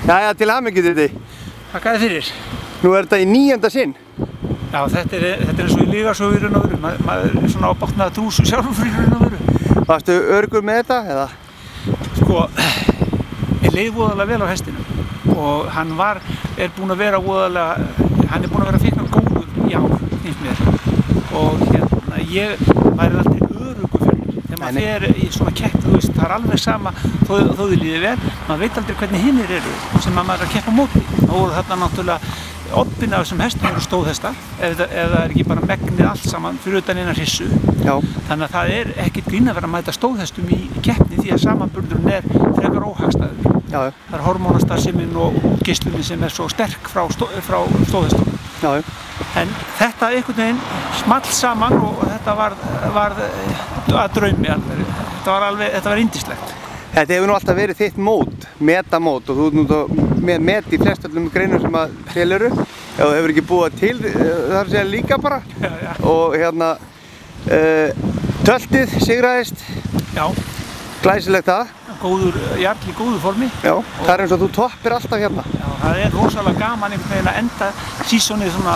Jæja, til hamingju Diddi. Þakka þér fyrir. Nú þetta í 9. sinn. Já, þetta er eins og í lygasögu í raun og veru. Maður er svona á botnaða trúsu sjálfur í raun og veru. Varstu öruggur með þetta, eða? Sko, ég leið voðalega vel á hestinum og hann er búinn að vera fikna góður í ár, finnst mér. Og maður er aldrei öruggur fyrir mér. Þegar maður fer í svona kepp, þú veist, það er alveg sama þó þið líði vel, maður veit aldrei hvernig hinnir eru sem maður er að keppa á móti. Það voru þarna náttúrulega oddinn af þessum hestum eru stóðhestar, ef það er ekki bara megnið allt saman fyrir utan eina hrissu. Já. Þannig að það er ekkert grín að vera að mæta stóðhestum í keppni því að samanburðurinn er frekar óhagstæður. Já. Það er hormónastarfsemin og geislunin sem er svo sterk frá stóðhestum. Já. En þetta einhvern veginn small saman og þetta var að draumi alveg. Þetta var yndislegt. Þetta hefur nú alltaf verið þitt mót, metamót, og þú ert nú með met í flestöllum greinum sem að til eru. Ef þú hefur ekki búið til, það er að segja líka bara. Já. Og töltið sigraðist. Já. Glæsilegt það. Jarl í góðu formi. Já, það er eins og þú toppir alltaf hérna. Já, það er rosalega gaman einhvern veginn að enda sísonið svona,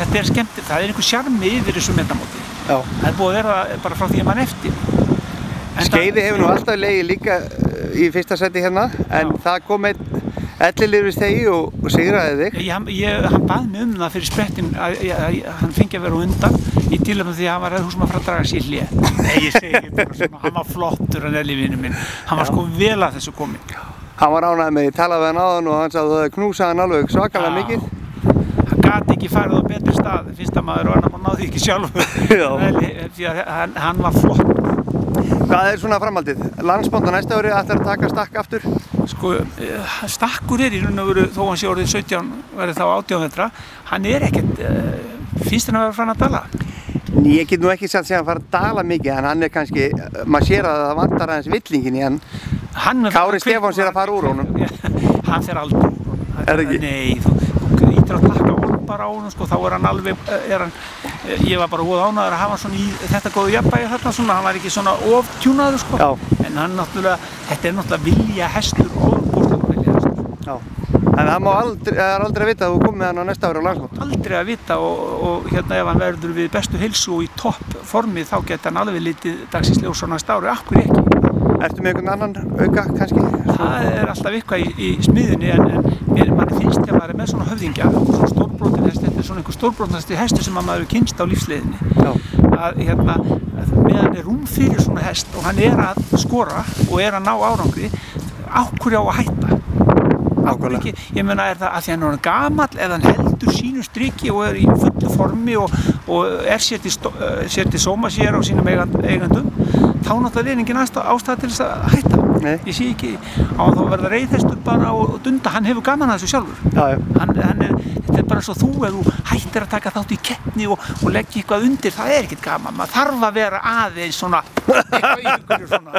þetta er skemmtilegt, það er einhver sjarmi yfir þessu metamóti. Já. Það er búið að vera bara frá því að mann eftir. Skeiði hefur nú alltaf legið líka í fyrsta seti hérna, en það kom einn ellilífistegi og sigraði þig. Hann bað mig um það fyrir sprettinn að hann fengi að vera á undan í tilefni því að hann var að fara að draga sér hlé. Nei, ég segi bara svona, hann var flottur hann Elli-vinur minn. Hann var sko vel að þessu kominn. Hann var ánægður með, ég talaði við hann áðan og hann sagði að þú hefði knúsað hann alveg svakalega mikið. Hann gat ekki farið á betri stað, fyrsta maður og annar náði ekki sjálfur. Því að hann var flott. Hvað er svona framhaldið? Landsmót á næsta ári, ætlar að taka stakk aftur? Sko, stakkur er í raun og veru, þó hann sé orðið 17, verið þá 18 metra, hann er ekkert, finnst hann að vera farin að dala? Ég get nú ekki sagt að hann fara að dala mikið, en hann er kannski, maður sér að það vantar aðeins villingin í hann. Kári Stefáns er að fara úr honum. Hann fer aldrei úr honum. Er það ekki? Nei, þú ítir að taka bara á honum, sko, þá er hann alveg, ég var bara voða ánægður að hafa hann svona í þetta góðu jafnvægi þarna svona, hann var ekki svona oftjúnaður, sko. Já. En hann náttúrulega, þetta er náttúrulega vilja hestur og óbúrslega vilja hestur. Já. En það er aldrei að vita að þú komið hann á næsta ári á landsmót. Aldrei að vita og ef hann verður við bestu heilsu og í topp formi þá geta hann alveg litið dagsins ljós á næsta ári, akkur ekki. Ertu með einhvern annan auka kannski? Það er alltaf eitthvað í smiðunni en manni finnst þegar maður er með svona höfðingja, svona stórbrotin hest, þetta er svona einhver stórbrotinasti hestur sem maður hefur kynnst á lífsleiðinni. Að meðan er rúm fyrir svona hest og hann er að skora og er að ná árangri, á hverju á að hætta? Nákvæmlega. Ég meina er það að því hann er gamall eða hann heldur sínu striki og er í fullu formi og er sér til sóma sér á sínum eigandum, þá náttúrulega er engin ástæða til þess að hætta. Nei. Ég sé ekki á að þá verða reiðhestur bara og dunda, hann hefur gaman að þessu sjálfur. Já. Þetta er bara eins og þú, ef þú hættir að taka þátt í keppni og leggja eitthvað undir, það er ekkert gaman, maður þarf að vera aðeins svona, eitthvað í einhverju svona.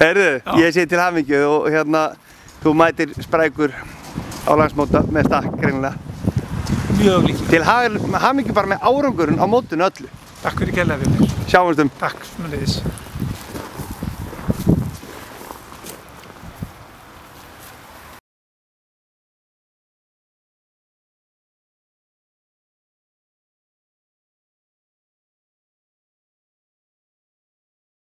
Heyrðu, ég sé til hamingju og þú mætir sprækur á landsmóta með stakk greinilega. Mjög líklega. Til hamingju bara með árangurinn á mótinu öllu. Takk fyrir kærlega, Vilhelm. Sjáumst. Takk, sömuleiðis.